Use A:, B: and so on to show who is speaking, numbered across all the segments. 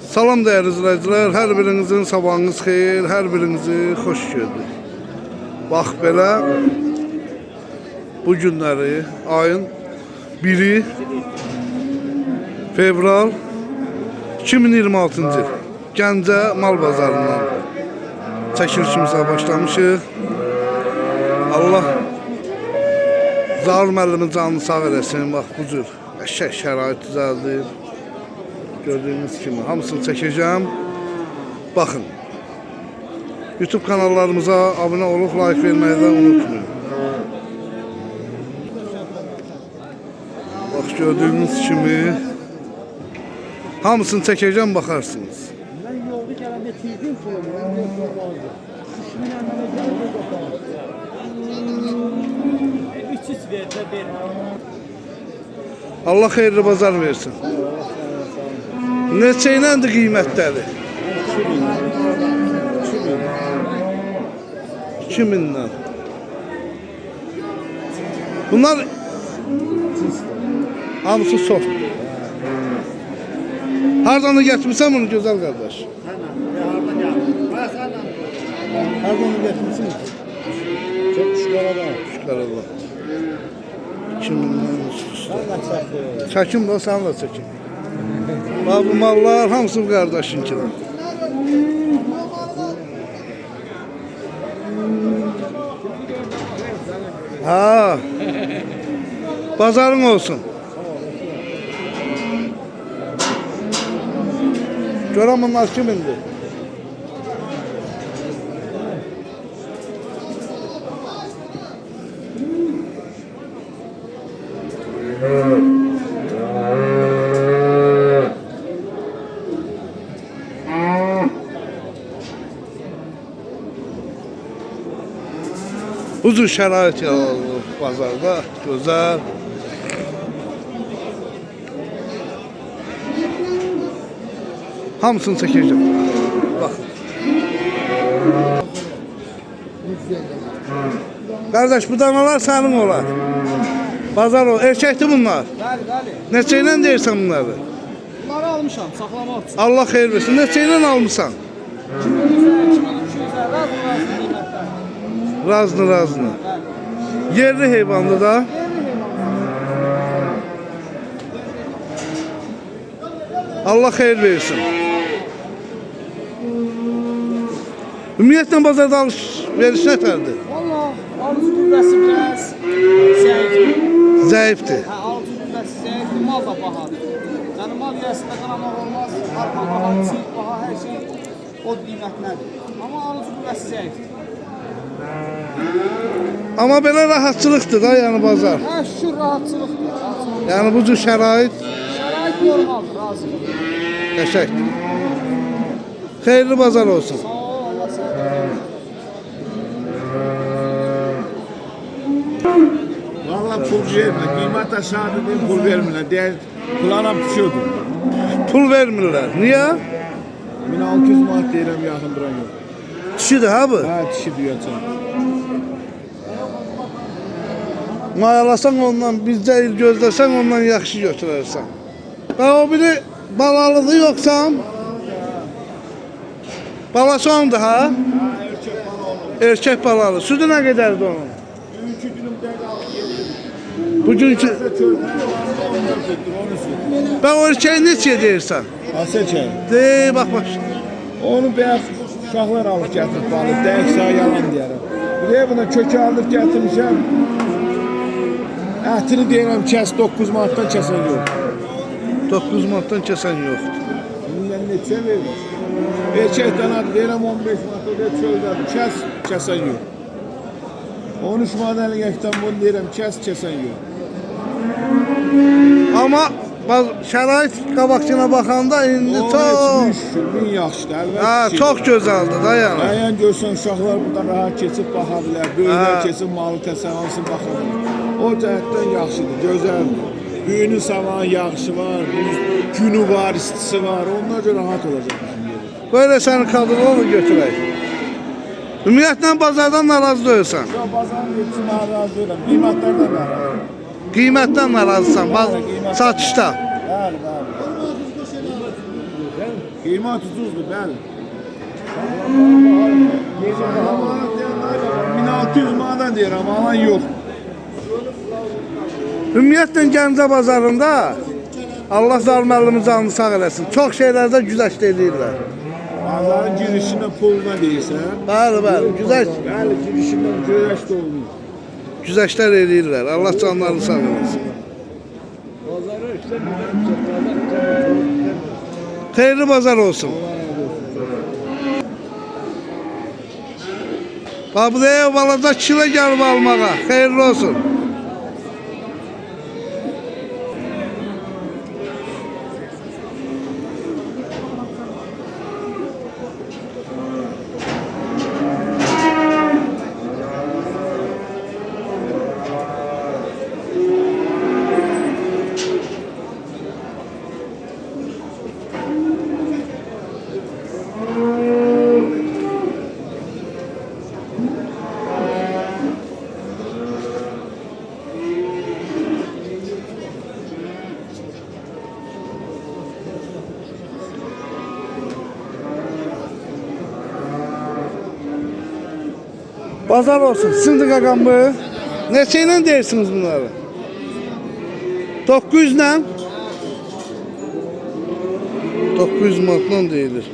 A: Salam değerli izləyicilər, hər birinizin sabahınız xeyir, hər birinizi xoş gördük. Bax belə bu günləri ayın 1-i fevral 2026-cı Gəncə mal bazarından çəkilişimizə başlamışıq. Allah Zaur müəllimin canını sağ eləsin. Bax bu cür qəşəng şərait düzəldir. Gördüğünüz kimi hamısını çəkəcəm. Baxın. YouTube kanallarımıza abunə olub like verməyi də unutmayın. Bax gördüğünüz kimi hamısını çəkəcəm, baxarsınız.
B: Ben yolda gələndə tirdim pulumu, mən yoxlamazdı. Üç verdə bir.
A: Allah xeyirli bazar versin. Neçə iləndir qiymətləri? 2000'den. Bunlar hamısı soft. Hardan gətirmisən bunu gözəl qardaş?
B: Hardan gətirmisən? Çok şükür Allah.
A: Şükür Allah. 2000'den üstü. Çəkim də, sən də çəkim. Bax bu mallar hamısı bu qardaşınkidir. Ha. Bazarın olsun. Görəm bunlar kimindir? Uzun şərait yalanır bazarda, gözəl. Hamısını çəkəcəm. Bax. Qardaş, bu danalar sənin olar. Bazar o, erkəkdir bunlar.
B: Bəli, bəli.
A: Neçə ilə deyirsən bunları?
B: Bunları almışam, saxlamaq üçün.
A: Allah xeyir versin. Neçə ilə almışsan? Razını. Yerli heyvanlı da. Allah xeyir versin. Ümumiyyətlə bazarda alış-veriş nətərdir?
B: Valla, alıcı qüvvəsi biraz zəifdir.
A: Zəifdir.
B: Hə, alıcı qüvvəsi zəifdir, mal da bahadır. Yəni mal yəsində qanamaq olmaz, arpa baha, çiğ baha, hər şey o qiymətlədir. Amma alıcı qüvvəsi zəifdir.
A: Amma belə rahatçılıqdır da, yəni bazar.
B: Hə, şükür rahatçılıqdır.
A: Yəni bu cür şərait
B: Şərait normaldır, razıyım.
A: qəşəkdir. Xeyirli bazar olsun.
B: Sağ ol, Allah sağ
C: Valla pul vermirlər, qiymət aşağıdır deyim, pul vermirlər. Deyər, pulana düşüyordur.
A: Pul vermirlər. Niyə?
C: 1600 manat deyirəm, yaxın duran yox.
A: Kişidir ha bu.
C: Hə, dişi deyəcəm.
A: Mayalasan ondan, bizdə il gözləsən ondan yaxşı götürərsən. Və o biri balalıdır yoxsa? Balası ondur ha?
C: Hə, erkək bana olur.
A: Erkək balalı. Südü nə qədərdir onun?
C: Bugünkü günüm dəqiq 6-7.
A: Bugünkü... Ben o erkeği neçəyə deyirsən?
C: Asəkək.
A: Dey, bax.
C: Onu bəyək uşaqlar alıb gətirib balıb, dəqiq sağ yalan deyərəm. Buraya buna kökü alıb gətirmişəm. Ətini deyirəm, kəs 9 manatdan kəsən yox.
A: 9 manatdan kəsən yoxdur.
C: Bundan neçə verir? Erkəkdən adı deyirəm 15 manat, o da çöldədir, kəsən yox. 13 manat əlgəkdən bunu deyirəm, kəsən yox.
A: Amma şərait qabaqçına baxanda indi
C: O
A: çox...
C: heç min yaxşıdır, əlbəttə.
A: Hə, çox gözəldir da yəni.
C: Əyən görsən uşaqlar buradan rahat keçib baxa bilər, böyüklər keçib malı təsərrüfatına baxa bilər. O cəhətdən yaxşıdır, gözəldir. Büyünün sabahın yağışı var, günü var, istisi var, ondan görə rahat olacaq.
A: Böyle səni kadrolu götürək. Ümumiyyətlə bazardan narazı deyilsən.
C: Yox, bazarın yetişim narazı deyiləm, qiymətlərdən narazı.
A: Qiymətdən narazısan, satışda.
C: Bəli, bəli. Qiymət ucuzdur, bəli. 1600 manat deyirəm, alan yox.
A: Ümumiyyətlə Gəncə bazarında Allah zalım əlimi canını sağ eləsin. Çox şeylərdə güzəşt edirlər.
C: Bazarın girişinə puluna deyirsən.
A: Bəli, bəli,
C: Bəli, girişindən güzəşt olmuyor.
A: güzəştlər edirlər. Allah canlarını sağ eləsin. Xeyirli bazar olsun. Babudeyev balaca kilo gəlib almağa. Xeyirli olsun. Bazar olsun. Sizin qaqam bu. Neçə ilə deyirsiniz bunları? 900 ilə? 900 manatla deyilir.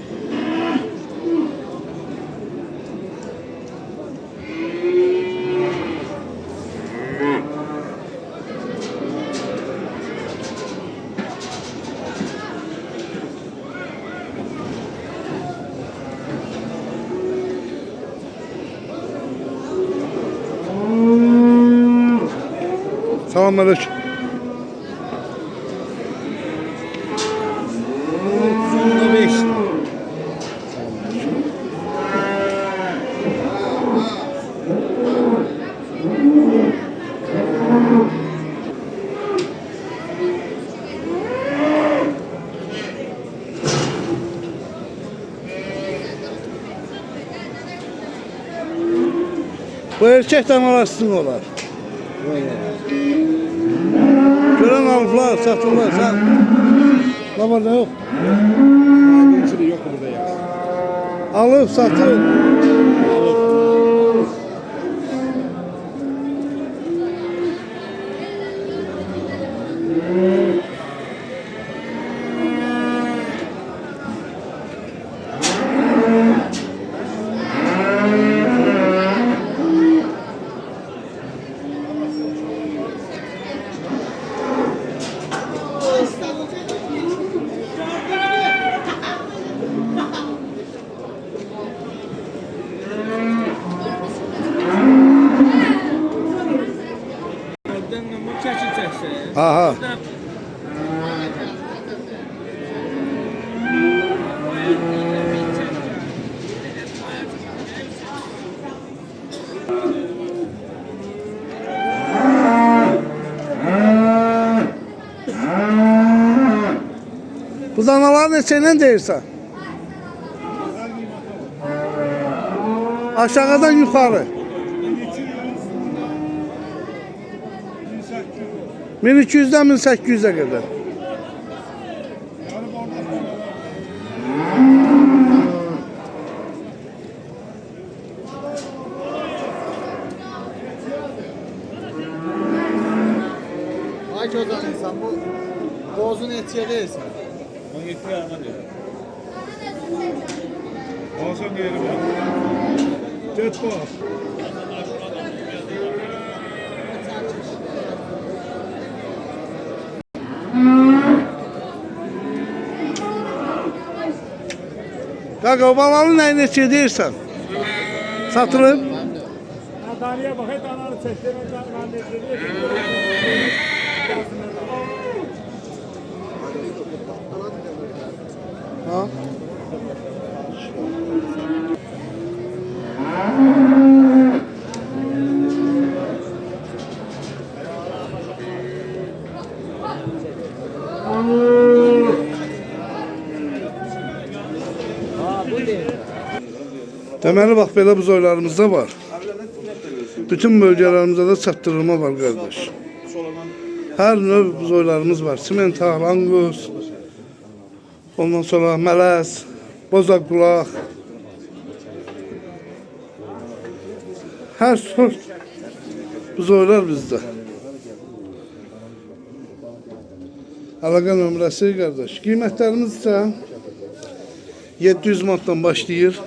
A: Selamünaleyküm.
C: Sonunda 5.
A: Bu erkekten arasın olar. Gören alıflar, satırlar. Sen... Ne var ne yok?
C: Yok burada ya.
A: Alıp satır. Aha. Bu danalar neçəyle deyirsən? Aşağıdan yukarı. 1200'den 1800'e kadar.
B: Ay gözəl insan, bu bozun etiyə deyirsən.
C: 17 yarıma diyor. Olsun diyelim ya. Get boş.
A: Kaka balanın neyine neçə deyirsən? Satılıb?
C: Danaya bak, dananı çektiğine
A: Ha? Deməli bax belə buzoylarımız da var. Bütün bölgələrimizdə də çatdırılma var qardaş. Hər növ buzoylarımız var. Simental, angus, Ondan sonra mələz, bozaq qulaq. Hər sort buzoylar bizdə. Əlaqə nömrəsi qardaş. Qiymətlərimiz isə 700 manatdan başlayır.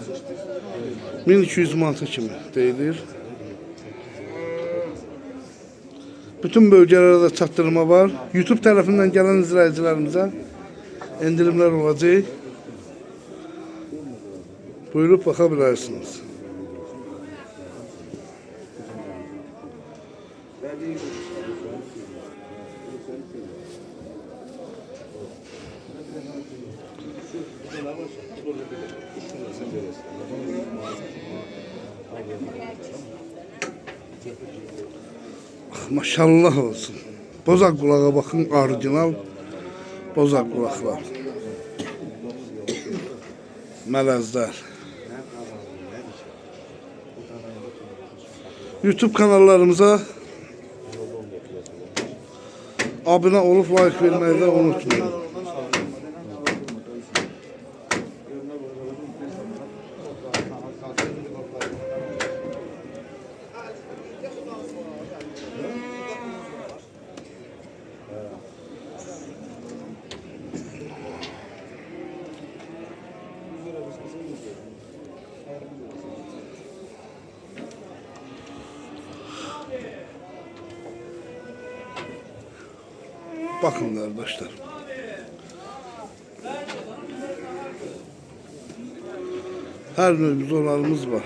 A: 1200 manata kimi deyilir. Bütün bölgələrə də çatdırma var. YouTube tərəfindən gələn izləyicilərimizə endirimlər olacaq. Buyurub baxa bilərsiniz. Maşallah olsun. Bozaq qulağa baxın, orijinal bozaq qulaqlar. Mələzlər. YouTube kanallarımıza abunə olub like verməyi də unutmayın. Bakın arkadaşlar. Her növ var.